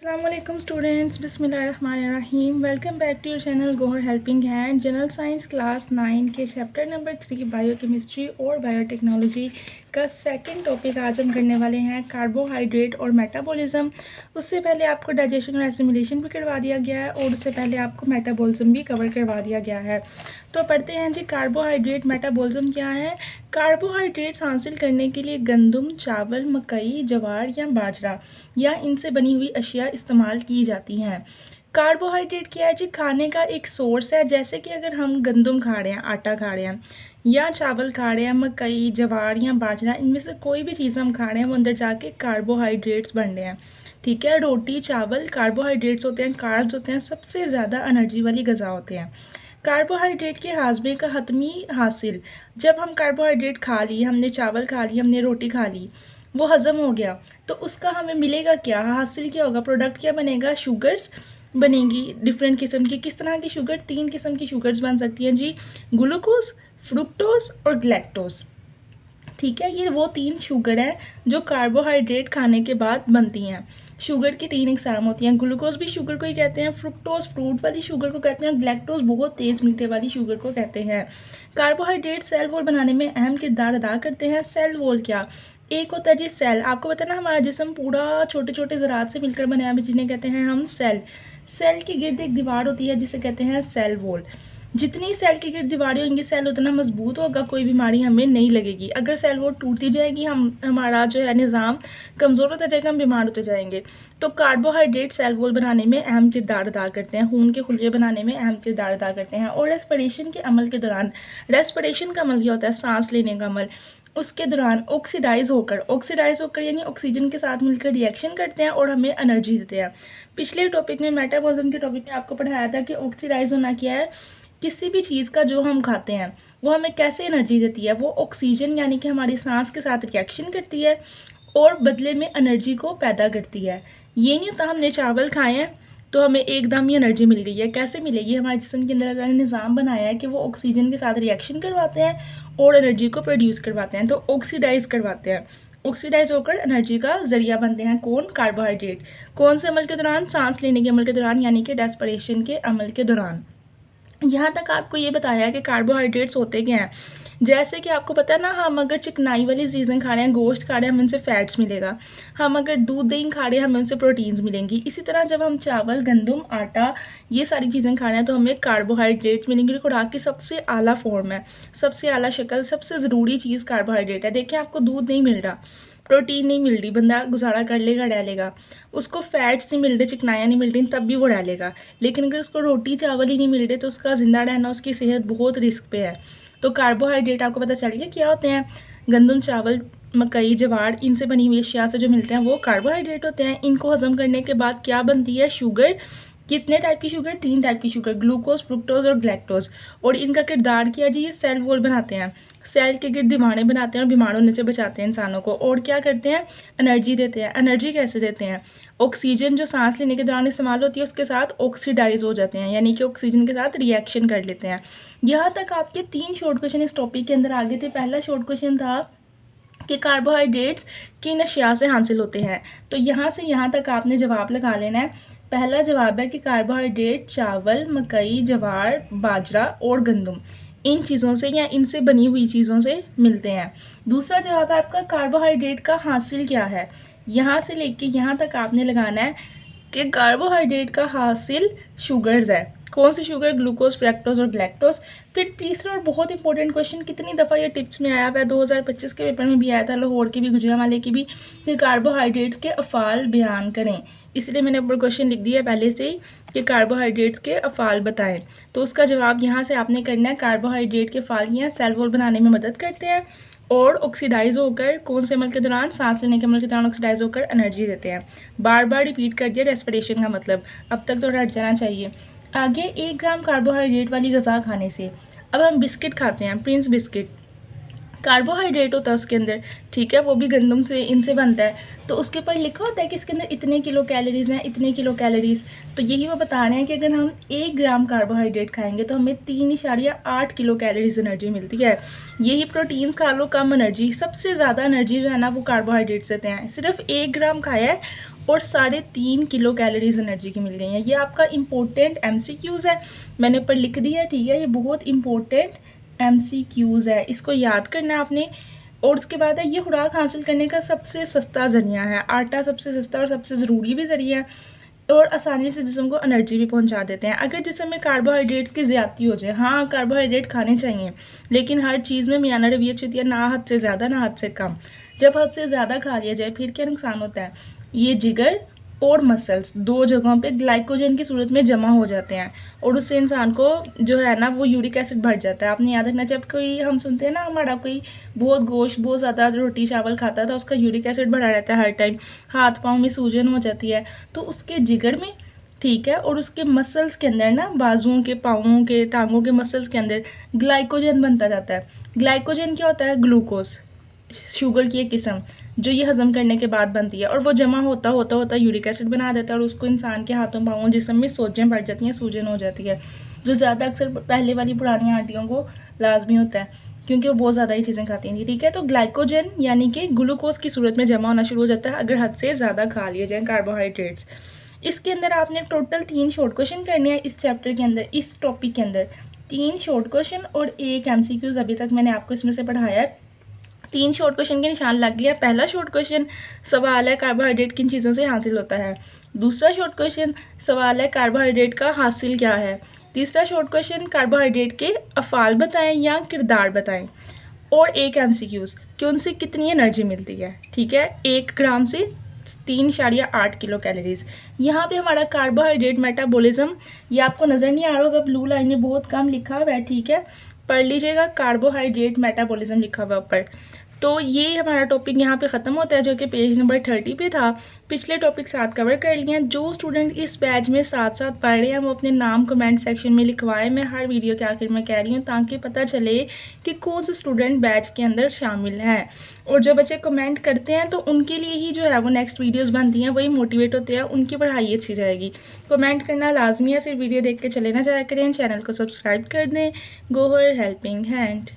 Assalamualaikum students, Bismillahirrahmanirrahim. Welcome back to your channel Gohar helping hand. General science class 9 के chapter number 3 biochemistry और biotechnology का second topic आज हम करने वाले हैं कार्बोहाइड्रेट और मेटाबॉलिज्म। उससे पहले आपको डाइजेशन और एसिमिलेशन भी करवा दिया गया है और उससे पहले आपको मेटाबॉलिज्म भी कवर करवा दिया गया है। तो पढ़ते हैं जी, कार्बोहाइड्रेट मेटाबॉलिज्म क्या है। कार्बोहाइड्रेट्स हासिल करने के लिए गंदम, चावल, मकई, ज्वार या बाजरा या इनसे बनी हुई अशिया इस्तेमाल की जाती हैं। कार्बोहाइड्रेट क्या है जी? खाने का एक सोर्स है। जैसे कि अगर हम गंदम खा रहे हैं, आटा खा रहे हैं, या चावल खा रहे हैं, मकई, ज्वार या बाजरा, इनमें से कोई भी चीज़ हम खा रहे हैं वो अंदर जाके कार्बोहाइड्रेट्स बन रहे हैं। ठीक है, रोटी, चावल कार्बोहाइड्रेट्स होते हैं, कार्ब्स होते हैं, सबसे ज़्यादा एनर्जी वाली ग़िज़ा होते हैं। कार्बोहाइड्रेट के हाजमे का हतमी हासिल, जब हम कार्बोहाइड्रेट खा ली, हमने चावल खा ली, हमने रोटी खा ली, वो हज़म हो गया, तो उसका हमें मिलेगा क्या, हासिल क्या होगा, प्रोडक्ट क्या बनेगा, शुगर्स बनेंगी डिफरेंट किस्म की। किस तरह की शुगर? 3 किस्म की शुगर्स बन सकती हैं जी, ग्लूकोज, फ्रुक्टोज और ग्लैक्टोज। ठीक है, ये वो 3 शुगर हैं जो कार्बोहाइड्रेट खाने के बाद बनती हैं। शुगर की 3 एग्जाम होती हैं। ग्लूकोज भी शुगर को ही कहते हैं, फ्रुक्टोज फ्रूट वाली शुगर को कहते हैं, और ग्लैक्टोज बहुत तेज़ मीठे वाली शुगर को कहते हैं। कार्बोहाइड्रेट सेल वॉल बनाने में अहम किरदार अदा करते हैं। सेल वॉल क्या? एक होता है जी सेल, आपको पता है ना, हमारा जिस्म पूरा छोटे छोटे ज़रात से मिलकर बना है, जिन्हें कहते हैं हम सेल। सेल के गिर्द एक दीवार होती है जिसे कहते हैं सेल वॉल। जितनी सेल के गिर्द दीवारें होंगी, सेल उतना मजबूत होगा, कोई बीमारी हमें नहीं लगेगी। अगर सेल वॉल टूटती जाएगी, हमारा जो है निज़ाम कमज़ोर होता जाएगा, हम बीमार होते जाएंगे। तो कार्बोहाइड्रेट सेल वॉल बनाने में अहम किरदार अदा करते हैं, खून के खुलिये बनाने में अहम किरदार अदा करते हैं। और रेस्पिरेशन के अमल के दौरान, रेस्पिरेशन का अमल क्या होता है? सांस लेने का अमल। उसके दौरान ऑक्सीडाइज होकर यानी ऑक्सीजन के साथ मिलकर रिएक्शन करते हैं और हमें एनर्जी देते हैं। पिछले टॉपिक में, मेटाबॉलिज्म के टॉपिक में आपको पढ़ाया था कि ऑक्सीडाइज होना क्या है। किसी भी चीज़ का जो हम खाते हैं वो हमें कैसे एनर्जी देती है? वो ऑक्सीजन यानी कि हमारी सांस के साथ रिएक्शन करती है और बदले में एनर्जी को पैदा करती है। ये नहीं होता हमने चावल खाए हैं तो हमें एकदम ही एनर्जी मिल गई है। कैसे मिलेगी? हमारे जिस्म के अंदर अल्लाह ने निज़ाम बनाया है कि वो ऑक्सीजन के साथ रिएक्शन करवाते हैं और एनर्जी को प्रोड्यूस करवाते हैं, तो ऑक्सीडाइज करवाते हैं। ऑक्सीडाइज होकर एनर्जी का ज़रिया बनते हैं कौन? कार्बोहाइड्रेट। कौन से अमल के दौरान? सांस लेने के अमल के दौरान, यानी कि रेस्पिरेशन के अमल के दौरान। यहाँ तक आपको ये बताया है कि कार्बोहाइड्रेट्स होते क्या हैं। जैसे कि आपको पता है ना, हम अगर चिकनाई वाली चीज़ें खा रहे हैं, गोश्त खा रहे हैं, हमें उनसे फैट्स मिलेगा। हम अगर दूध दही खा रहे हैं, हमें उनसे प्रोटीन्स मिलेंगी। इसी तरह जब हम चावल, गंदम, आटा, ये सारी चीज़ें खा रहे हैं तो हमें कार्बोहाइड्रेट्स मिलेंगे। खुराक की सबसे आला फॉर्म है, सबसे आला शक्ल, सबसे ज़रूरी चीज़ कार्बोहाइड्रेट है। देखिए, आपको दूध नहीं मिल रहा, प्रोटीन नहीं मिल रही, बंदा गुजारा कर लेगा, रह लेगा। उसको फैट्स नहीं मिल रहे, चिकनाइयाँ नहीं मिल रही, तब भी वो रह लेगा। लेकिन अगर उसको रोटी चावल ही नहीं मिल रहे तो उसका ज़िंदा रहना, उसकी सेहत बहुत रिस्क पे है। तो कार्बोहाइड्रेट आपको पता चल गया क्या होते हैं। गंदम, चावल, मकई, ज्वार, इनसे बनी हुई अशिया से जो मिलते हैं वो कार्बोहाइड्रेट होते हैं। इनको हजम करने के बाद क्या बनती है? शुगर। कितने टाइप की शुगर? 3 टाइप की शुगर, ग्लूकोज, फ्रुक्टोज और ग्लैक्टोज। और इनका किरदार क्या जी? ये सेल वॉल बनाते हैं, सेल के गिर्द दीवारें बनाते हैं और बीमार होने से बचाते हैं इंसानों को। और क्या करते हैं? एनर्जी देते हैं। एनर्जी कैसे देते हैं? ऑक्सीजन जो सांस लेने के दौरान इस्तेमाल होती है उसके साथ ऑक्सीडाइज हो जाते हैं, यानी कि ऑक्सीजन के साथ रिएक्शन कर लेते हैं। यहाँ तक आपके 3 शॉर्ट क्वेश्चन इस टॉपिक के अंदर आगे थे। पहला शॉर्ट क्वेश्चन था कि कार्बोहाइड्रेट्स किन अशिया से हासिल होते हैं, तो यहाँ से यहाँ तक आपने जवाब लगा लेना है। पहला जवाब है कि कार्बोहाइड्रेट चावल, मकई, ज्वार, बाजरा और गंदम, इन चीज़ों से या इनसे बनी हुई चीज़ों से मिलते हैं। दूसरा जवाब है आपका कार्बोहाइड्रेट का हासिल क्या है। यहाँ से लेके यहाँ तक आपने लगाना है कि कार्बोहाइड्रेट का हासिल शुगर्स है। कौन सी शुगर? ग्लूकोज, फ्रैक्टोज और ग्लैक्टोज। फिर तीसरा और बहुत इंपॉर्टेंट क्वेश्चन, कितनी दफ़ा ये टिप्स में आया हुआ है, 2025 के पेपर में भी आया था, लाहौर के भी, गुजरांवाले की भी, कि कार्बोहाइड्रेट्स के अफ़ाल बयान करें। इसलिए मैंने ऊपर क्वेश्चन लिख दिया पहले से ही कि कार्बोहाइड्रेट्स के अफ़ाल बताएं। तो उसका जवाब यहाँ से आपने करना है, कार्बोहाइड्रेट के अफ़ाल यहाँ सेल वॉल बनाने में मदद करते हैं और ऑक्सीडाइज होकर, कौन से अमल के दौरान? सांस लेने के अमल के दौरान ऑक्सीडाइज होकर एनर्जी देते हैं। बार बार रिपीट कर दिया रेस्पिरेशन का मतलब, अब तक तो हट जाना चाहिए। आगे, 1 ग्राम कार्बोहाइड्रेट वाली ग़िज़ा खाने से, अब हम बिस्किट खाते हैं, प्रिंस बिस्किट, कार्बोहाइड्रेट होता है उसके अंदर, ठीक है, वो भी गंदम से इनसे बनता है। तो उसके ऊपर लिखा होता है कि इसके अंदर इतने किलो कैलोरीज़ हैं, इतने किलो कैलोरीज़। तो यही वो बता रहे हैं कि अगर हम 1 ग्राम कार्बोहाइड्रेट खाएंगे तो हमें 3.8 किलो कैलोरीज एनर्जी मिलती है। यही प्रोटीन्स खा लो कम एनर्जी, सबसे ज़्यादा एनर्जी जो है ना वो कार्बोहाइड्रेट देते हैं। सिर्फ 1 ग्राम खाया है और 3.5 किलो कैलोरीज एनर्जी की मिल गई हैं। ये आपका इंपॉर्टेंट MCQs है, मैंने ऊपर लिख दिया है, ठीक है। ये बहुत इंपॉर्टेंट MCQs है, इसको याद करना है आपने। और उसके बाद है ये खुराक हासिल करने का सबसे सस्ता ज़रिया है। आटा सबसे सस्ता और सबसे ज़रूरी भी ज़रिया है, और आसानी से जिस्म को एनर्जी भी पहुंचा देते हैं। अगर जिस्म में कार्बोहाइड्रेट्स की ज़्यादती हो जाए, हाँ कार्बोहाइड्रेट खाने चाहिए, लेकिन हर चीज़ में मियाना रवैया चाहिए, ना हद से ज़्यादा ना हद से कम। जब हद से ज़्यादा खा लिया जाए फिर क्या नुकसान होता है, ये जिगर और मसल्स दो जगहों पे ग्लाइकोजन की सूरत में जमा हो जाते हैं, और उससे इंसान को जो है ना वो यूरिक एसिड बढ़ जाता है। आपने याद रखना, जब कोई हम सुनते हैं ना हमारा कोई बहुत गोश्त बहुत ज़्यादा रोटी चावल खाता था, उसका यूरिक एसिड बढ़ा रहता है हर टाइम, हाथ पाँव में सूजन हो जाती है, तो उसके जिगर में, ठीक है, और उसके मसल्स के अंदर ना, बाजुओं के, पाँवों के, टांगों के मसल्स के अंदर ग्लाइकोजन बनता जाता है। ग्लाइकोजन क्या होता है, ग्लूकोज, शुगर की एक किस्म जो ये हज़म करने के बाद बनती है, और वो जमा होता होता होता यूरिक एसिड बना देता है, और उसको इंसान के हाथों पाँवों जिस्म में सोजें बढ़ जाती हैं, सूजन हो जाती है, जो ज़्यादा अक्सर पहले वाली पुरानी आंटियों को लाजमी होता है, क्योंकि वो बहुत ज़्यादा ही चीज़ें खाती हैं, ठीक है। तो ग्लाइकोजन यानी कि ग्लूकोज की सूरत में जमा होना शुरू हो जाता है अगर हद से ज़्यादा खा लिए जाएँ कार्बोहाइड्रेट्स। इसके अंदर आपने टोटल 3 शॉर्ट क्वेश्चन करने हैं इस चैप्टर के अंदर, इस टॉपिक के अंदर 3 शॉर्ट क्वेश्चन और 1 MCQs अभी तक मैंने आपको इसमें से पढ़ाया है। 3 शॉर्ट क्वेश्चन के निशान लग गया। पहला शॉर्ट क्वेश्चन सवाल है कार्बोहाइड्रेट किन चीज़ों से हासिल होता है। दूसरा शॉर्ट क्वेश्चन सवाल है कार्बोहाइड्रेट का हासिल क्या है। तीसरा शॉर्ट क्वेश्चन कार्बोहाइड्रेट के अफ़ाल बताएं या किरदार बताएं। और 1 MCQs कि उनसे कितनी एनर्जी मिलती है, ठीक है, 1 ग्राम से 3.8 किलो कैलोरीज। यहाँ पे हमारा कार्बोहाइड्रेट मेटाबॉलिज्म, ये आपको नज़र नहीं आ रहा होगा, ब्लू लाइन में बहुत कम लिखा हुआ है, ठीक है, पढ़ लीजिएगा, कार्बोहाइड्रेट मेटाबॉलिज्म लिखा हुआ ऊपर। तो ये हमारा टॉपिक यहाँ पे ख़त्म होता है, जो कि पेज नंबर 30 पे था। पिछले टॉपिक साथ कवर कर लिए हैं। जो स्टूडेंट इस बैच में साथ साथ पढ़ रहे हैं वो अपने नाम कमेंट सेक्शन में लिखवाएं। मैं हर वीडियो के आखिर में कह रही हूँ ताकि पता चले कि कौन से स्टूडेंट बैच के अंदर शामिल हैं। और जो बच्चे कमेंट करते हैं तो उनके लिए ही जो है वो नेक्स्ट वीडियोज़ बनती हैं, वही मोटिवेट होते हैं, उनकी पढ़ाई अच्छी जाएगी। कमेंट करना लाजमी है, सिर्फ वीडियो देख के चले ना जाया करें। चैनल को सब्सक्राइब कर दें। गो हर हेल्पिंग हैंड।